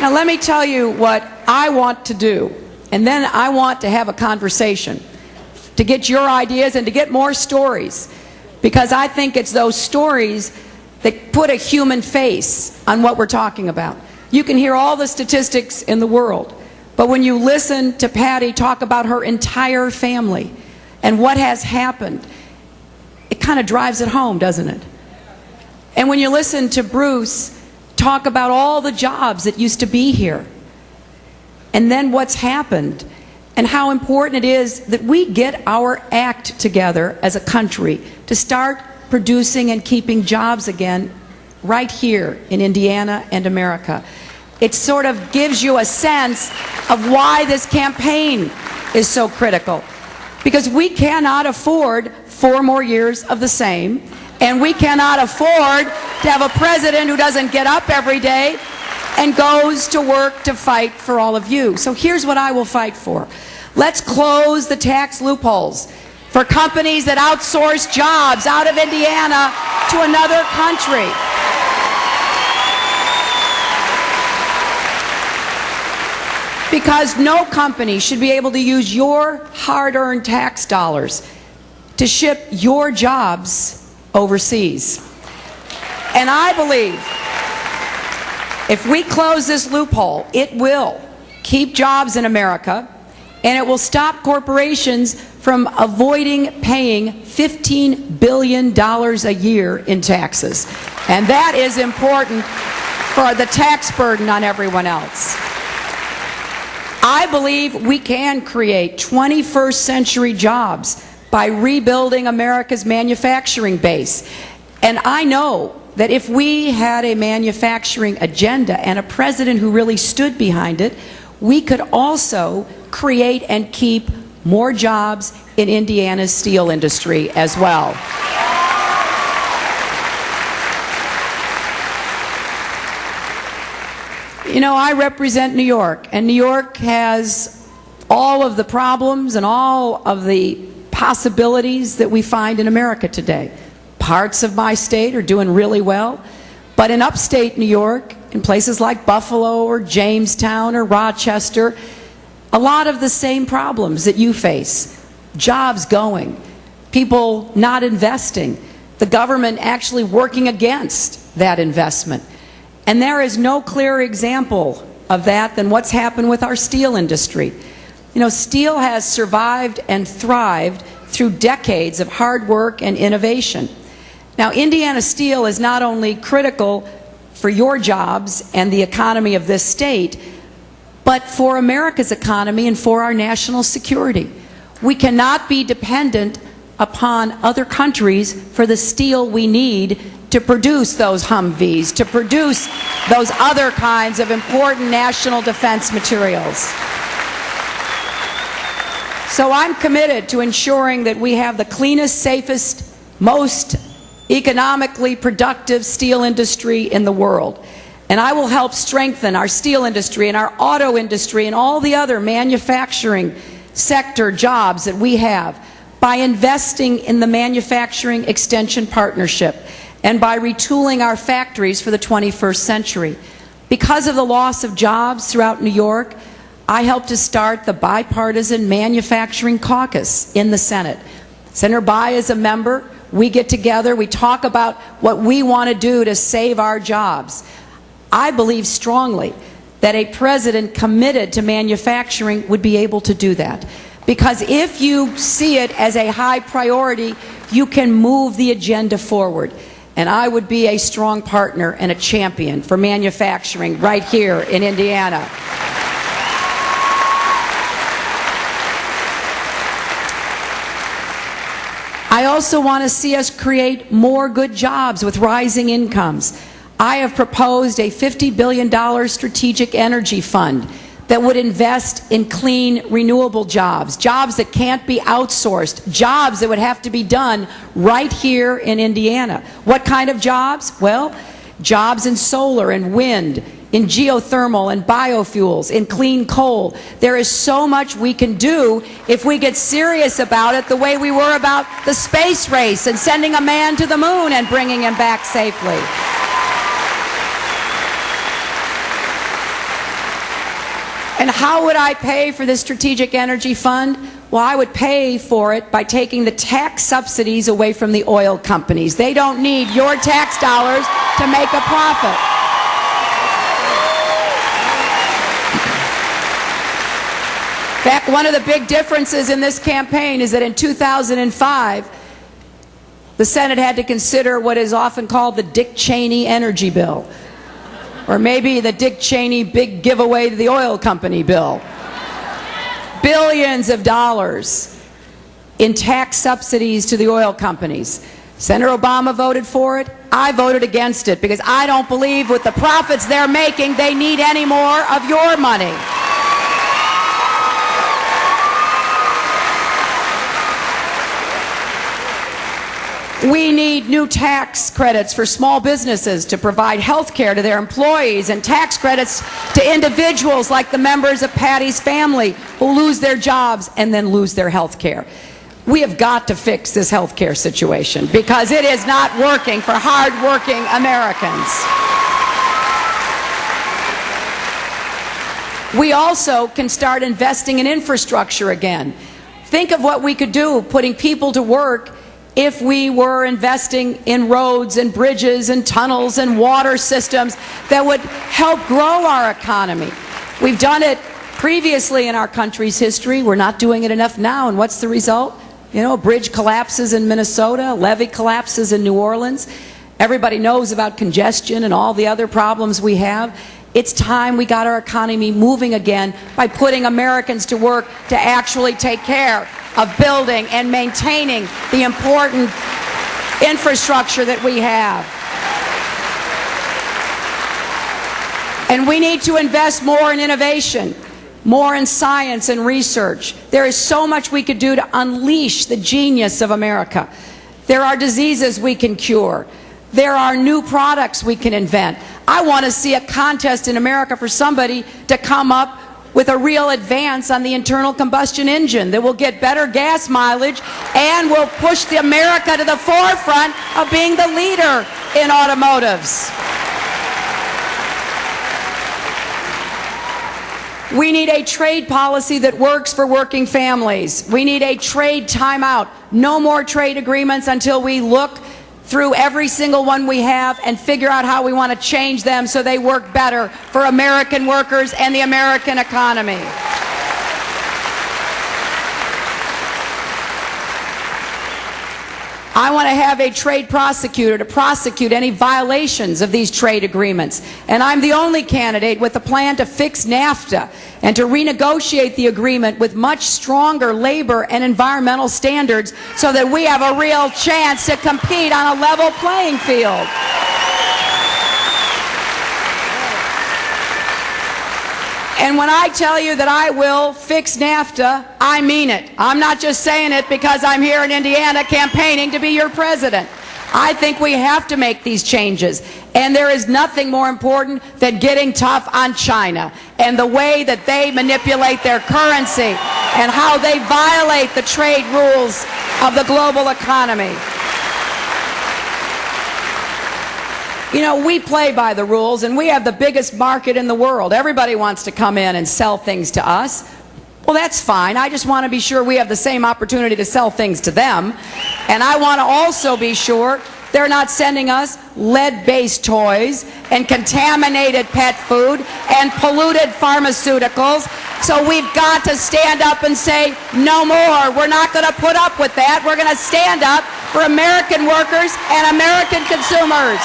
Now let me tell you what I want to do, and then I want to have a conversation to get your ideas and to get more stories, because I think it's those stories that put a human face on what we're talking about. You can hear all the statistics in the world, but when you listen to Patty talk about her entire family and what has happened, it kind of drives it home, doesn't it? And when you listen to Bruce talk about all the jobs that used to be here, and then what's happened, and how important it is that we get our act together as a country to start producing and keeping jobs again right here in Indiana and America. It sort of gives you a sense of why this campaign is so critical. Because we cannot afford 4 more years of the same, and we cannot afford to have a president who doesn't get up every day and goes to work to fight for all of you. So here's what I will fight for. Let's close the tax loopholes for companies that outsource jobs out of Indiana to another country. Because no company should be able to use your hard-earned tax dollars to ship your jobs overseas. And I believe if we close this loophole, it will keep jobs in America, and it will stop corporations from avoiding paying $15 billion a year in taxes. And that is important for the tax burden on everyone else. I believe we can create 21st century jobs by rebuilding America's manufacturing base. And I know that if we had a manufacturing agenda and a president who really stood behind it, we could also create and keep more jobs in Indiana's steel industry as well. You know, I represent New York, and New York has all of the problems and all of the possibilities that we find in America today. Parts of my state are doing really well, but in upstate New York, in places like Buffalo or Jamestown or Rochester, a lot of the same problems that you face. Jobs going, people not investing, the government actually working against that investment. And there is no clearer example of that than what's happened with our steel industry. You know, steel has survived and thrived through decades of hard work and innovation. Now, Indiana Steel is not only critical for your jobs and the economy of this state, but for America's economy and for our national security. We cannot be dependent upon other countries for the steel we need to produce those Humvees, to produce those other kinds of important national defense materials. So I'm committed to ensuring that we have the cleanest, safest, most economically productive steel industry in the world. And I will help strengthen our steel industry and our auto industry and all the other manufacturing sector jobs that we have by investing in the Manufacturing Extension Partnership and by retooling our factories for the 21st century. Because of the loss of jobs throughout New York, I helped to start the Bipartisan Manufacturing Caucus in the Senate. Senator Bai is a member. We get together, we talk about what we want to do to save our jobs. I believe strongly that a president committed to manufacturing would be able to do that. Because if you see it as a high priority, you can move the agenda forward. And I would be a strong partner and a champion for manufacturing right here in Indiana. I also want to see us create more good jobs with rising incomes. I have proposed a $50 billion strategic energy fund that would invest in clean, renewable jobs, jobs that can't be outsourced, jobs that would have to be done right here in Indiana. What kind of jobs? Well, jobs in solar and wind, in geothermal and biofuels, in clean coal. There is so much we can do if we get serious about it the way we were about the space race and sending a man to the moon and bringing him back safely. And how would I pay for this strategic energy fund? Well, I would pay for it by taking the tax subsidies away from the oil companies. They don't need your tax dollars to make a profit. In fact, one of the big differences in this campaign is that in 2005, the Senate had to consider what is often called the Dick Cheney energy bill, or maybe the Dick Cheney big giveaway to the oil company bill. Billions of dollars in tax subsidies to the oil companies. Senator Obama voted for it. I voted against it because I don't believe with the profits they're making they need any more of your money. We need new tax credits for small businesses to provide health care to their employees, and tax credits to individuals like the members of Patty's family who lose their jobs and then lose their health care. We have got to fix this health care situation because it is not working for hard-working Americans. We also can start investing in infrastructure again. Think of what we could do putting people to work if we were investing in roads and bridges and tunnels and water systems that would help grow our economy. We've done it previously in our country's history. We're not doing it enough now, and what's the result? You know, a bridge collapses in Minnesota, a levee collapses in New Orleans. Everybody knows about congestion and all the other problems we have. It's time we got our economy moving again by putting Americans to work to actually take care of building and maintaining the important infrastructure that we have. And we need to invest more in innovation, more in science and research. There is so much we could do to unleash the genius of America. There are diseases we can cure. There are new products we can invent. I want to see a contest in America for somebody to come up with a real advance on the internal combustion engine that will get better gas mileage and will push America to the forefront of being the leader in automotives. We need a trade policy that works for working families. We need a trade timeout. No more trade agreements until we look through every single one we have and figure out how we want to change them so they work better for American workers and the American economy. I want to have a trade prosecutor to prosecute any violations of these trade agreements. And I'm the only candidate with a plan to fix NAFTA and to renegotiate the agreement with much stronger labor and environmental standards so that we have a real chance to compete on a level playing field. And when I tell you that I will fix NAFTA, I mean it. I'm not just saying it because I'm here in Indiana campaigning to be your president. I think we have to make these changes. And there is nothing more important than getting tough on China and the way that they manipulate their currency and how they violate the trade rules of the global economy. You know, we play by the rules, and we have the biggest market in the world. Everybody wants to come in and sell things to us. Well, that's fine. I just want to be sure we have the same opportunity to sell things to them. And I want to also be sure they're not sending us lead-based toys and contaminated pet food and polluted pharmaceuticals. So we've got to stand up and say, no more. We're not going to put up with that. We're going to stand up for American workers and American consumers.